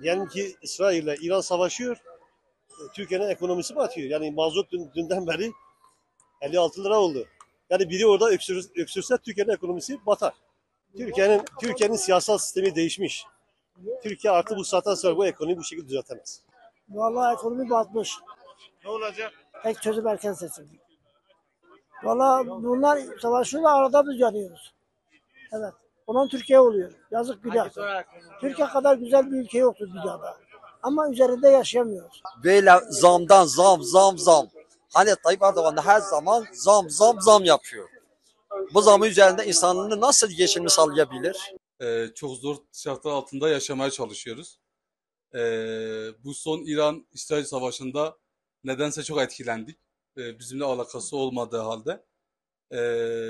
Diyelim ki İsrail ile İran savaşıyor. Türkiye'nin ekonomisi batıyor. Yani mazot dünden beri 56 lira oldu. Yani biri orada öksürse Türkiye'nin ekonomisi batar. Türkiye'nin siyasal sistemi değişmiş. Türkiye artık bu saatten sonra bu ekonomiyi bu şekilde düzeltemez. Vallahi ekonomi batmış. Ne olacak? Tek çözüm erken seçim. Vallahi bunlar savaşıyorlar, arada biz yanıyoruz. Evet. Olan Türkiye oluyor. Yazık günah. Türkiye kadar güzel bir ülke yoktur dünyada. Ama üzerinde yaşayamıyoruz. Böyle zamdan zam. Hani Tayyip Erdoğan her zaman zam yapıyor. Bu zamın üzerinde insanını nasıl geçimini sağlayabilir? Çok zor şartlar altında yaşamaya çalışıyoruz. Bu son İran-İsrail savaşında nedense çok etkilendik. Bizimle alakası olmadığı halde.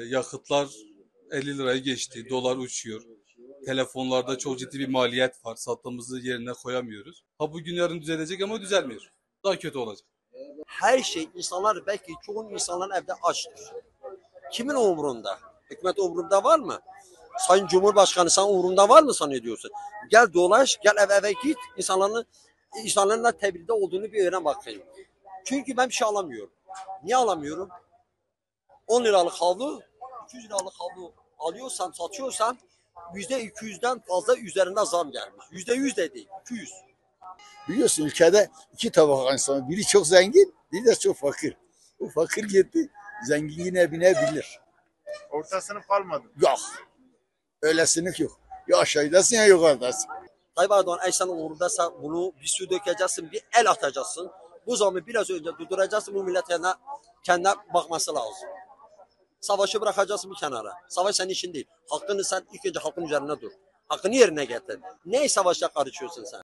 Yakıtlar 50 lirayı geçti, dolar uçuyor. Telefonlarda çok ciddi bir maliyet var. Sattığımızı yerine koyamıyoruz. Ha bugün yarın düzelecek ama düzelmiyor. Daha kötü olacak. Her şey insanlar belki çoğun insanların evde açtır. Kimin umurunda? Hükümet umurunda var mı? Sayın Cumhurbaşkanı sen umurunda var mı zannediyorsun? Gel dolaş, gel eve git. İnsanların da tebrilde olduğunu bir öğren bakayım. Çünkü ben bir şey alamıyorum. Niye alamıyorum? 10 liralık havlu, 200 liralık havlu alıyorsan, satıyorsan %200'den fazla üzerinde zam gelmiş. %100 de değil, 200. Biliyorsun ülkede iki tabaka insan. Biri çok zengin, biri de çok fakir. Bu fakir gitti, zengin yine binebilir. Orta sınıf kalmadı. Yok. Öyle sınıf yok. Ya aşağıdasın ya yukarıdasın. Tayyip Erdoğan eğer sen uğrundaysa bunu bir su dökeceksin, bir el atacaksın. Bu zamı biraz önce durduracaksın, bu millet kendine bakması lazım. Savaşı bırakacaksın bir kenara. Savaş senin işin değil. Hakkını sen ilk önce halkın üzerine dur. Hakkını yerine getir. Ne savaşa karışıyorsun sen?